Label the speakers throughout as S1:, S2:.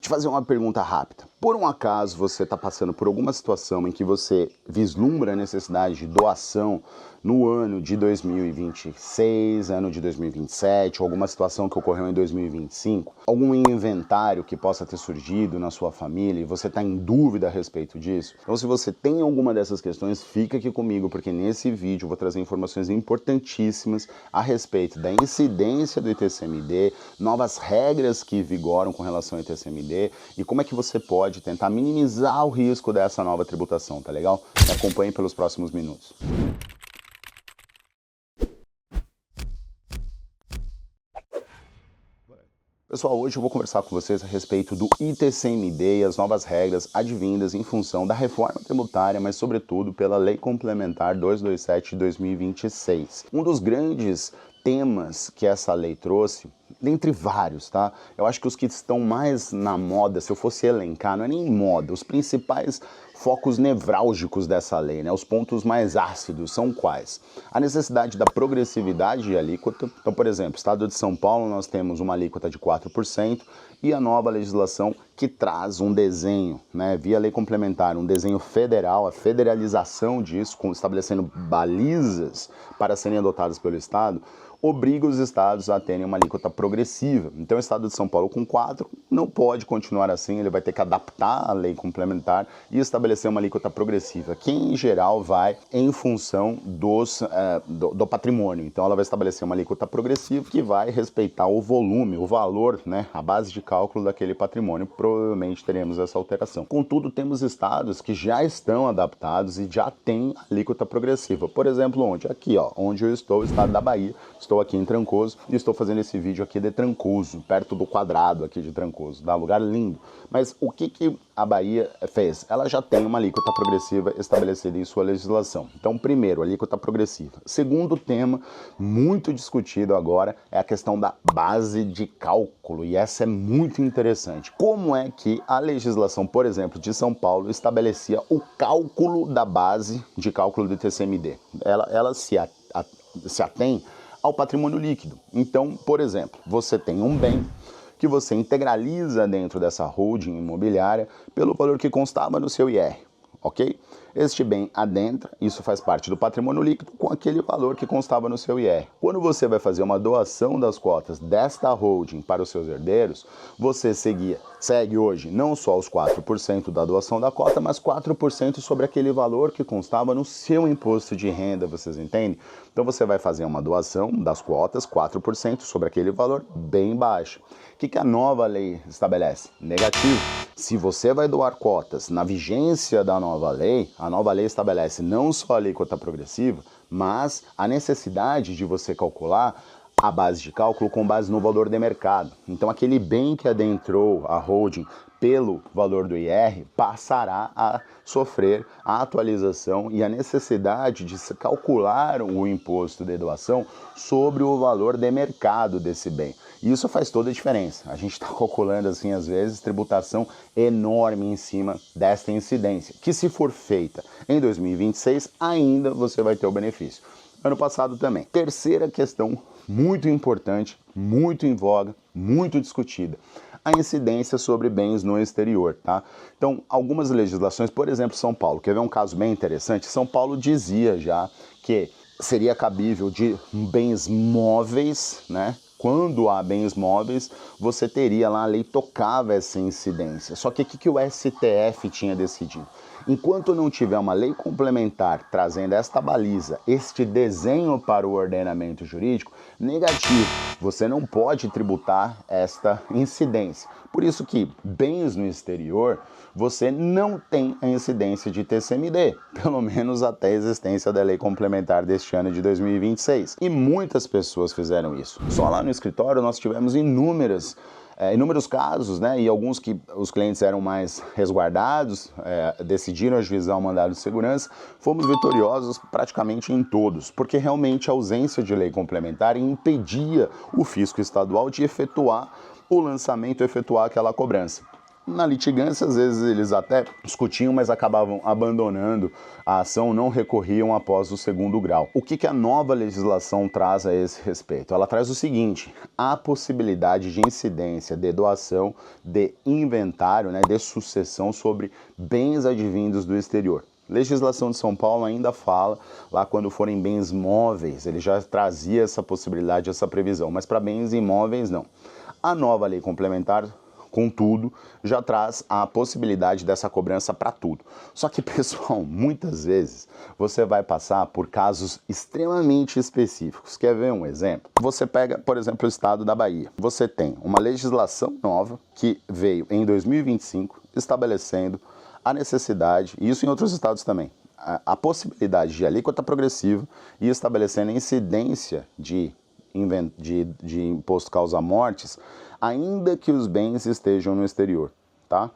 S1: Te fazer uma pergunta rápida. Por um acaso você está passando por alguma situação em que você vislumbra a necessidade de doação no ano de 2026, ano de 2027, ou alguma situação que ocorreu em 2025? Algum inventário que possa ter surgido na sua família e você está em dúvida a respeito disso? Então, se você tem alguma dessas questões, fica aqui comigo, porque nesse vídeo eu vou trazer informações importantíssimas a respeito da incidência do ITCMD, novas regras que vigoram com relação ao ITCMD e como é que você pode tentar minimizar o risco dessa nova tributação, tá legal? Me acompanhe pelos próximos minutos. Pessoal, hoje eu vou conversar com vocês a respeito do ITCMD e as novas regras advindas em função da reforma tributária, mas sobretudo pela Lei Complementar 227 de 2026. Um dos grandes temas que essa lei trouxe, dentre vários, tá? Eu acho que os que estão mais na moda, se eu fosse elencar, não é nem moda, os principais focos nevrálgicos dessa lei, né? Os pontos mais ácidos são quais? A necessidade da progressividade de alíquota. Então, por exemplo, Estado de São Paulo nós temos uma alíquota de 4% e a nova legislação que traz um desenho, né, via lei complementar, um desenho federal, a federalização disso, estabelecendo balizas para serem adotadas pelo Estado, obriga os estados a terem uma alíquota progressiva. Então o Estado de São Paulo com 4 não pode continuar assim, ele vai ter que adaptar a lei complementar e estabelecer uma alíquota progressiva, que em geral vai em função do patrimônio. Então ela vai estabelecer uma alíquota progressiva que vai respeitar o volume, o valor, né, a base de cálculo daquele patrimônio. Provavelmente teremos essa alteração. Contudo, temos estados que já estão adaptados e já têm alíquota progressiva. Por exemplo, onde? Aqui, ó, onde eu estou, o estado da Bahia. Estou aqui em Trancoso e estou fazendo esse vídeo aqui de Trancoso, perto do quadrado aqui de Trancoso, dá um lugar lindo. Mas o que a Bahia fez? Ela já tem uma alíquota progressiva estabelecida em sua legislação. Então, primeiro, alíquota progressiva. Segundo tema, muito discutido agora, é a questão da base de cálculo, e essa é muito interessante. Como é que a legislação, por exemplo, de São Paulo estabelecia o cálculo da base de cálculo do ITCMD? Ela se atém ao patrimônio líquido. Então, por exemplo, você tem um bem que você integraliza dentro dessa holding imobiliária pelo valor que constava no seu IR, ok? Este bem adentra, isso faz parte do patrimônio líquido com aquele valor que constava no seu IR. Quando você vai fazer uma doação das cotas desta holding para os seus herdeiros, você segue hoje não só os 4% da doação da cota, mas 4% sobre aquele valor que constava no seu imposto de renda, vocês entendem? Então você vai fazer uma doação das cotas, 4% sobre aquele valor bem baixo. O que a nova lei estabelece? Negativo. Se você vai doar cotas na vigência da nova lei, a nova lei estabelece não só a alíquota progressiva, mas a necessidade de você calcular a base de cálculo com base no valor de mercado. Então aquele bem que adentrou a holding pelo valor do IR passará a sofrer a atualização e a necessidade de se calcular o imposto de doação sobre o valor de mercado desse bem. E isso faz toda a diferença. A gente está calculando, assim, às vezes, tributação enorme em cima desta incidência, que se for feita em 2026, ainda você vai ter o benefício. Ano passado também. Terceira questão muito importante, muito em voga, muito discutida. A incidência sobre bens no exterior, tá? Então, algumas legislações, por exemplo, São Paulo, quer ver um caso bem interessante? São Paulo dizia já que seria cabível de bens móveis, né? Quando há bens móveis, você teria lá, a lei tocava essa incidência. Só que o que o STF tinha decidido? Enquanto não tiver uma lei complementar trazendo esta baliza, este desenho para o ordenamento jurídico, negativo, você não pode tributar esta incidência. Por isso que bens no exterior, você não tem a incidência de ITCMD, pelo menos até a existência da lei complementar deste ano de 2026. E muitas pessoas fizeram isso. Só lá no escritório nós tivemos inúmeros casos, né, e alguns que os clientes eram mais resguardados, decidiram ajuizar o mandado de segurança, fomos vitoriosos praticamente em todos, porque realmente a ausência de lei complementar impedia o fisco estadual de efetuar o lançamento, efetuar aquela cobrança. na litigância, às vezes eles até discutiam, mas acabavam abandonando a ação, não recorriam após o segundo grau. O que a nova legislação traz a esse respeito? Ela traz o seguinte: a possibilidade de incidência de doação de inventário, né, de sucessão sobre bens advindos do exterior. Legislação de São Paulo ainda fala, lá quando forem bens móveis, ele já trazia essa possibilidade, essa previsão, mas para bens imóveis não. A nova lei complementar, contudo, já traz a possibilidade dessa cobrança para tudo. Só que, pessoal, muitas vezes você vai passar por casos extremamente específicos. Quer ver um exemplo? Você pega, por exemplo, o estado da Bahia. Você tem uma legislação nova que veio em 2025 estabelecendo a necessidade, e isso em outros estados também, a possibilidade de alíquota progressiva e estabelecendo a incidência de imposto causa-mortes, ainda que os bens estejam no exterior, tá? O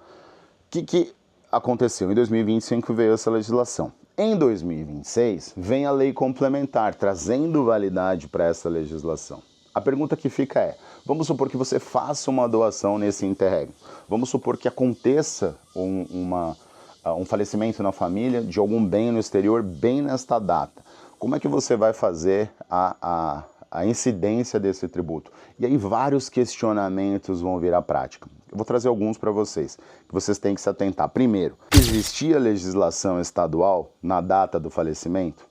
S1: que aconteceu? Em 2025 veio essa legislação. Em 2026 vem a lei complementar, trazendo validade para essa legislação. A pergunta que fica é, vamos supor que você faça uma doação nesse interregno. Vamos supor que aconteça um falecimento na família de algum bem no exterior bem nesta data. Como é que você vai fazer a incidência desse tributo? E aí vários questionamentos vão vir à prática. Eu vou trazer alguns para vocês, que vocês têm que se atentar. Primeiro, existia legislação estadual na data do falecimento?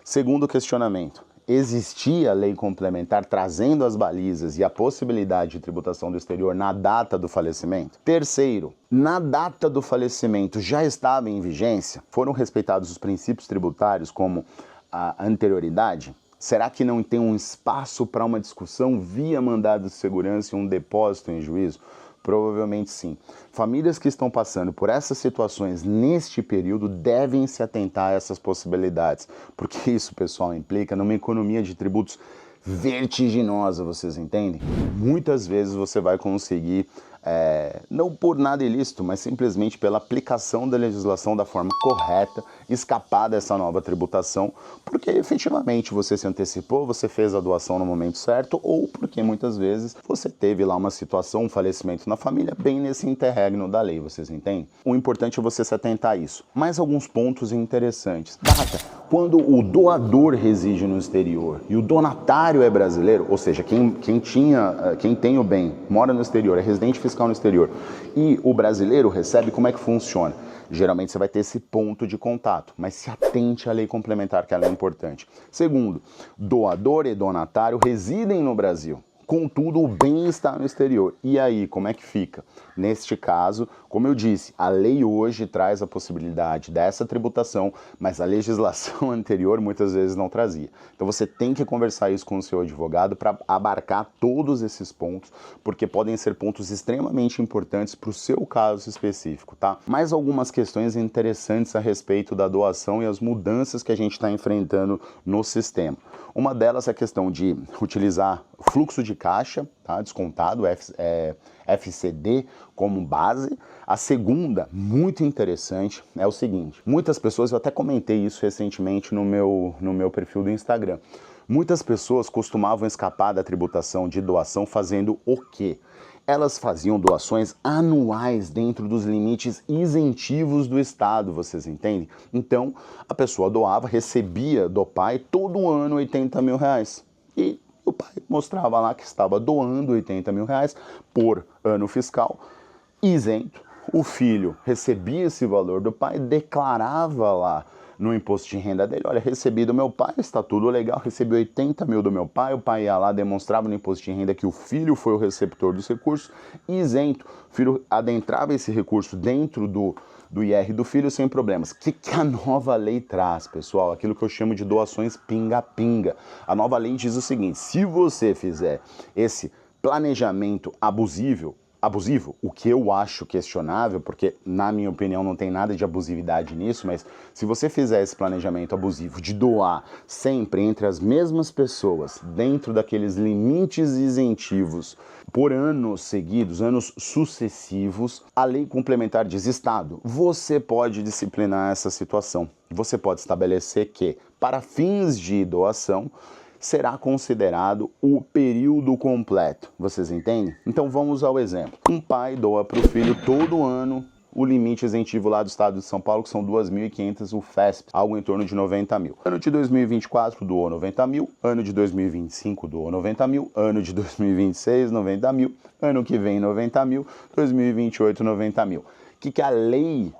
S1: Segundo questionamento, existia lei complementar trazendo as balizas e a possibilidade de tributação do exterior na data do falecimento? Terceiro, na data do falecimento já estava em vigência? Foram respeitados os princípios tributários como a anterioridade? Será que não tem um espaço para uma discussão via mandado de segurança e um depósito em juízo? Provavelmente sim. Famílias que estão passando por essas situações neste período devem se atentar a essas possibilidades, porque isso, pessoal, implica numa economia de tributos vertiginosa, vocês entendem? Muitas vezes você vai conseguir, não por nada ilícito, mas simplesmente pela aplicação da legislação da forma correta, escapar dessa nova tributação, porque efetivamente você se antecipou, você fez a doação no momento certo, ou porque muitas vezes você teve lá uma situação, um falecimento na família, bem nesse interregno da lei, vocês entendem? O importante é você se atentar a isso. Mais alguns pontos interessantes. Data, quando o doador reside no exterior e o donatário é brasileiro, ou seja, quem tem o bem, mora no exterior, é residente fiscal no exterior, e o brasileiro recebe, como é que funciona? Geralmente você vai ter esse ponto de contato, mas se atente à lei complementar, que ela é importante. Segundo, doador e donatário residem no Brasil. Contudo, o bem está no exterior. E aí, como é que fica? Neste caso, como eu disse, a lei hoje traz a possibilidade dessa tributação, mas a legislação anterior muitas vezes não trazia. Então você tem que conversar isso com o seu advogado para abarcar todos esses pontos, porque podem ser pontos extremamente importantes para o seu caso específico, tá? Mais algumas questões interessantes a respeito da doação e as mudanças que a gente está enfrentando no sistema. Uma delas é a questão de utilizar fluxo de caixa, tá, descontado, FCD, como base. A segunda, muito interessante, é o seguinte: muitas pessoas, eu até comentei isso recentemente no meu perfil do Instagram, muitas pessoas costumavam escapar da tributação de doação fazendo o quê? Elas faziam doações anuais dentro dos limites isentivos do Estado, vocês entendem? Então, a pessoa doava, recebia do pai todo ano 80 mil reais. E o pai mostrava lá que estava doando 80 mil reais por ano fiscal, isento. O filho recebia esse valor do pai, declarava lá no imposto de renda dele: olha, recebi do meu pai, está tudo legal, recebi 80 mil do meu pai, o pai ia lá, demonstrava no imposto de renda que o filho foi o receptor dos recursos, isento. O filho adentrava esse recurso dentro do IR do filho sem problemas. O que a nova lei traz, pessoal? Aquilo que eu chamo de doações pinga-pinga. A nova lei diz o seguinte: se você fizer esse planejamento abusivo, o que eu acho questionável, porque na minha opinião não tem nada de abusividade nisso, mas se você fizer esse planejamento abusivo de doar sempre entre as mesmas pessoas, dentro daqueles limites isentivos, por anos seguidos, anos sucessivos, a lei complementar diz: Estado, você pode disciplinar essa situação. Você pode estabelecer que, para fins de doação, será considerado o período completo. Vocês entendem? Então vamos ao exemplo. Um pai doa para o filho todo ano o limite isentivo lá do estado de São Paulo, que são 2.500 o FESP, algo em torno de 90 mil. Ano de 2024 doou 90 mil, ano de 2025 doou 90 mil, ano de 2026 90 mil, ano que vem 90 mil, 2028 90 mil. O que a lei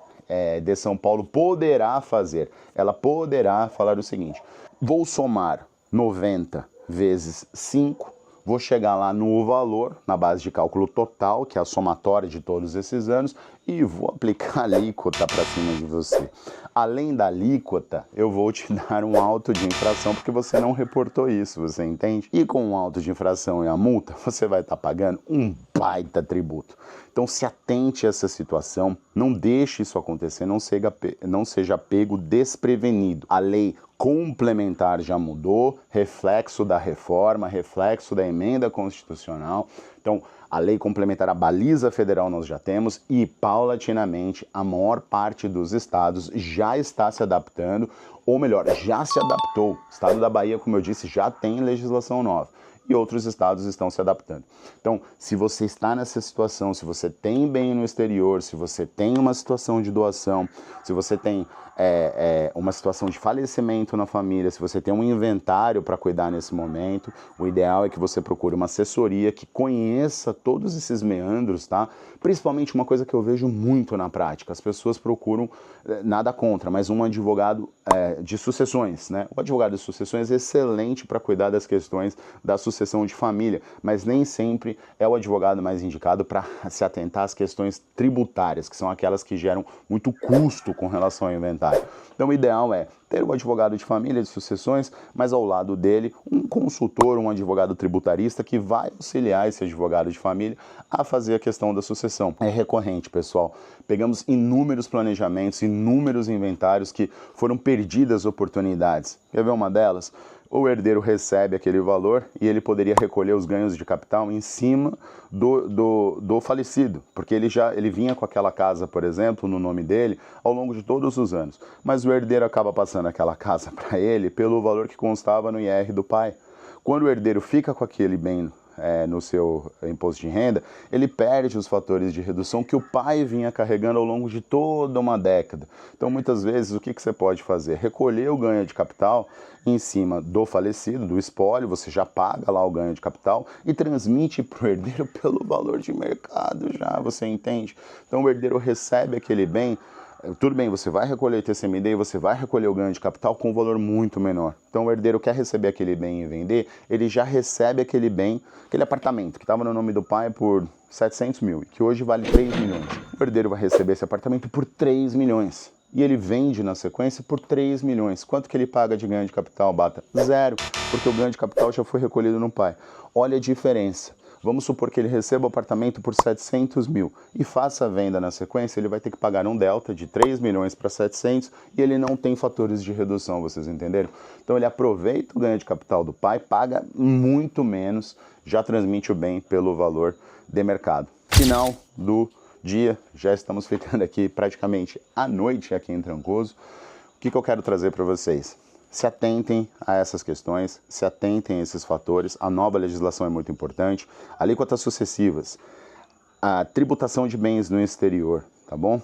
S1: de São Paulo poderá fazer? Ela poderá falar o seguinte: vou somar 90 vezes 5, vou chegar lá no valor, na base de cálculo total, que é a somatória de todos esses anos, e vou aplicar a alíquota para cima de você. Além da alíquota, eu vou te dar um auto de infração porque você não reportou isso, você entende? E com o auto de infração e a multa, você vai estar pagando um baita tributo. Então se atente a essa situação, não deixe isso acontecer, não seja pego desprevenido. A lei complementar já mudou, reflexo da reforma, reflexo da emenda constitucional. Então, a lei complementar, a baliza federal nós já temos e, paulatinamente, a maior parte dos estados já está se adaptando, ou melhor, já se adaptou. O estado da Bahia, como eu disse, já tem legislação nova. E outros estados estão se adaptando. Então, se você está nessa situação, se você tem bem no exterior, se você tem uma situação de doação, se você tem uma situação de falecimento na família, se você tem um inventário para cuidar nesse momento, o ideal é que você procure uma assessoria que conheça todos esses meandros, tá? Principalmente uma coisa que eu vejo muito na prática, as pessoas procuram, nada contra, mas um advogado de sucessões, né? O advogado de sucessões é excelente para cuidar das questões da sucessão de família, mas nem sempre é o advogado mais indicado para se atentar às questões tributárias, que são aquelas que geram muito custo com relação ao inventário. Então o ideal é ter um advogado de família, de sucessões, mas ao lado dele um consultor, um advogado tributarista que vai auxiliar esse advogado de família a fazer a questão da sucessão. É recorrente, pessoal. Pegamos inúmeros planejamentos, inúmeros inventários que foram perdidas oportunidades. Quer ver uma delas? O herdeiro recebe aquele valor e ele poderia recolher os ganhos de capital em cima do falecido, porque ele vinha com aquela casa, por exemplo, no nome dele ao longo de todos os anos, mas o herdeiro acaba passando aquela casa para ele pelo valor que constava no IR do pai. Quando o herdeiro fica com aquele bem no seu imposto de renda, ele perde os fatores de redução que o pai vinha carregando ao longo de toda uma década. Então, muitas vezes, o que você pode fazer? Recolher o ganho de capital em cima do falecido, do espólio, você já paga lá o ganho de capital e transmite para o herdeiro pelo valor de mercado já, você entende? Então, o herdeiro recebe aquele bem. Tudo bem, você vai recolher o ITCMD e você vai recolher o ganho de capital com um valor muito menor. Então o herdeiro quer receber aquele bem e vender, ele já recebe aquele bem, aquele apartamento que estava no nome do pai por 700 mil, que hoje vale 3 milhões. O herdeiro vai receber esse apartamento por 3 milhões. E ele vende na sequência por 3 milhões. Quanto que ele paga de ganho de capital, Bata? Zero, porque o ganho de capital já foi recolhido no pai. Olha a diferença. Vamos supor que ele receba o apartamento por 700 mil e faça a venda na sequência, ele vai ter que pagar um delta de 3 milhões para 700 e ele não tem fatores de redução, vocês entenderam? Então ele aproveita o ganho de capital do pai, paga muito menos, já transmite o bem pelo valor de mercado. Final do dia, já estamos ficando aqui praticamente à noite aqui em Trancoso. O que eu quero trazer para vocês? Se atentem a essas questões, se atentem a esses fatores, a nova legislação é muito importante, alíquotas sucessivas, a tributação de bens no exterior, tá bom?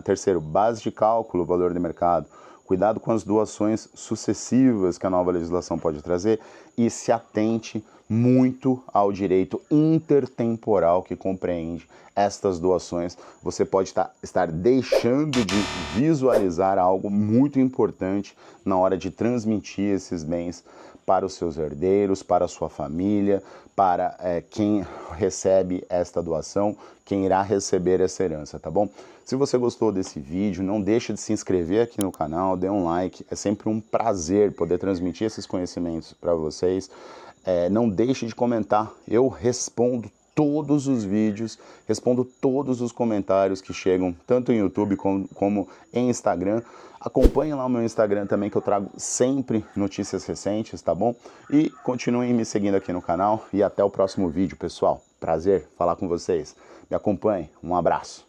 S1: Terceiro, base de cálculo, valor de mercado, cuidado com as doações sucessivas que a nova legislação pode trazer e se atente muito ao direito intertemporal que compreende estas doações. Você pode estar deixando de visualizar algo muito importante na hora de transmitir esses bens para os seus herdeiros, para a sua família, para quem recebe esta doação, quem irá receber essa herança, tá bom? Se você gostou desse vídeo, não deixe de se inscrever aqui no canal, dê um like, é sempre um prazer poder transmitir esses conhecimentos para vocês. Não deixe de comentar, eu respondo todos os vídeos, respondo todos os comentários que chegam, tanto em YouTube como em Instagram. Acompanhe lá o meu Instagram também, que eu trago sempre notícias recentes, tá bom? E continuem me seguindo aqui no canal e até o próximo vídeo, pessoal. Prazer falar com vocês. Me acompanhe, um abraço.